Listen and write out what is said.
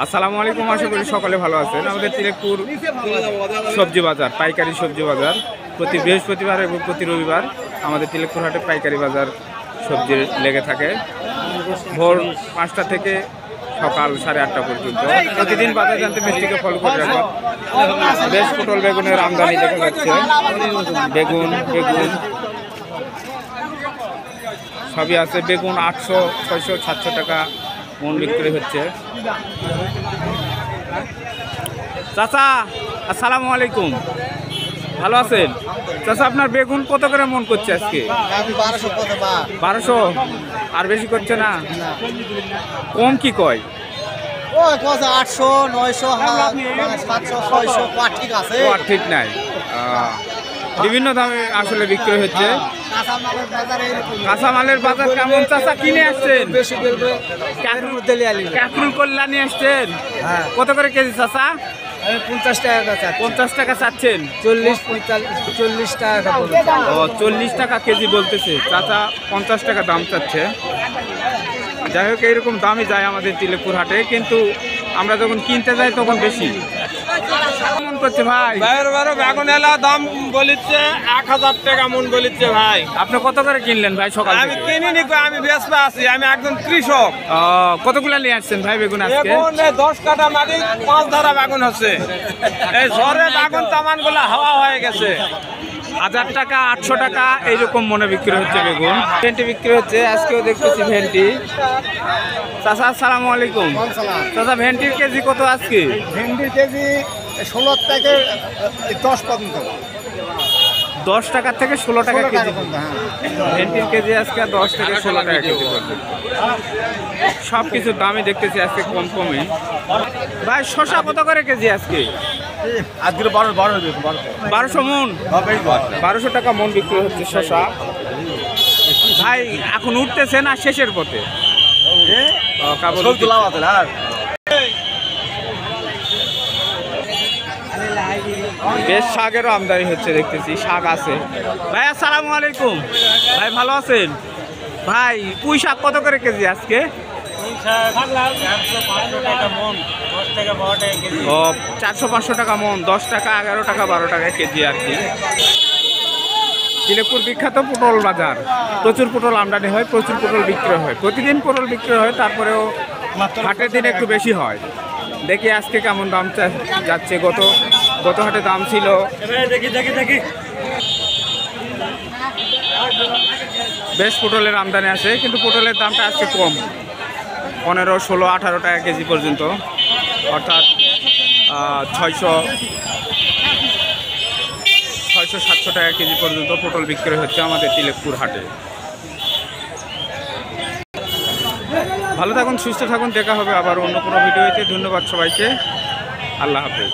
আসসালামু আলাইকুম, আশা করি সকলে ভালো আছেন। আমাদের তিলেকপুর সবজি বাজার, পাইকারি সবজি বাজার প্রতি বৃহস্পতিবার এবং প্রতি রবিবার আমাদের তিলেকপুর হাটে পাইকারি বাজার সবজি লেগে থাকে ভোর 5টা থেকে সকাল 8:30 পর্যন্ত। প্রতিদিন বাজার জানতে পেজটিকে ফলো করে রাখুন। বেশ পটল বেগুনের আমদানি দেখা যাচ্ছে। বেগুন সবই আছে। বেগুন 800, 600, 700 টাকা মন বিক্রি হচ্ছে। চাচা আসসালামু আলাইকুম, ভালো আছেন? চাচা আপনার বেগুন কত করে মন করছে আজকে? 1200। আর বেশি করছে না? কম কি কয়? 800, 900, 700, 600 ঠিক আছে, ঠিক নাই। বিভিন্ন দামে আসলে বিক্রি হচ্ছে। কাঁচামালের বাজার কেমন চাচা? কিনে আসছেন? কাকরুল কল্যাণী আসছেন? কত করে কেজি চাচা? 50 টাকা। 50 টাকা চাচ্ছেন? 40 টাকা। 40 টাকা কেজি বলতেছে চাচা, 50 টাকা দাম চাচ্ছে। যাই হোক, এইরকম দামই যায় আমাদের তিলেকপুর হাটে, কিন্তু আমরা যখন কিনতে যাই তখন বেশি মন করছে। ভাই বেগুন এলা দাম বলিচ্ছে 1000 টাকা মন বলিচ্ছে। ভাই আপনি কত করে কিনলেন ভাই সকাল থেকে? আমি কিনিনি, আমি বেচতে আছি, আমি একজন কৃষক। কতগুলা নিয়ে আসছেন ভাই বেগুন আজকে? 10 কাঠা মাটি 5 ধারা বেগুন হচ্ছে। এই ঝড়ে বেগুন তামান গুলা হাওয়া হয়ে গেছে। 1000 টাকা, 800 টাকা এইরকম মনে বিক্রি হচ্ছে বেগুন। ভেন্ডি বিক্রি হচ্ছে, আজকেও দেখতেছি ভেন্ডি। চাচা আসসালামু আলাইকুম। চাচা ভেন্ডির কেজি কত আজকে? ভেন্ডির কেজি 16 থেকে 10 পর্যন্ত। 10 টাকা থেকে 16 টাকা কেজি। ভেন্ডির কেজি আজকে 10 থেকে 16 টাকা কেজি পর্যন্ত। সব কিছুর দামই দেখতেছি আজকে কমই। ভাই শসা কত করে কেজি আজকে? আজকে 1200 মন। 1200 টাকা মন বিক্রি হচ্ছে শসা। ভাই এখন উঠতেছে না শেষের পথে? বেশ শাকেরও আমদানি হচ্ছে দেখতেছি, শাক আছে। ভাই আসসালামু আলাইকুম, ভাই ভালো আছেন? ভাই পুঁই শাক কত করে কেজি আজকে? 400-500 টাকা মন, 10 টাকা, 11 টাকা, 12 টাকা কেজি আর কি। তিলেকপুর বিখ্যাত পটল বাজার, প্রচুর পটল আমদানি হয়, প্রচুর পটল বিক্রি হয়, প্রতিদিন পটল বিক্রি হয়। তারপরেও হাটের দিন একটু বেশি হয়। দেখি আজকে কেমন দাম যাচ্ছে। গত হাটে দাম ছিল বেশ পটলের আমদানি আছে, কিন্তু পটলের দামটা আজকে কম, 15, 16, 18 টাকা কেজি পর্যন্ত, অর্থাৎ 600-700 টাকা কেজি পর্যন্ত পটল বিক্রি হচ্ছে আমাদের তিলেকপুর হাটে। ভালো থাকুন, সুস্থ থাকুন, দেখা হবে আবার অন্য কোনো ভিডিওতে। ধন্যবাদ সবাইকে, আল্লাহ হাফেজ।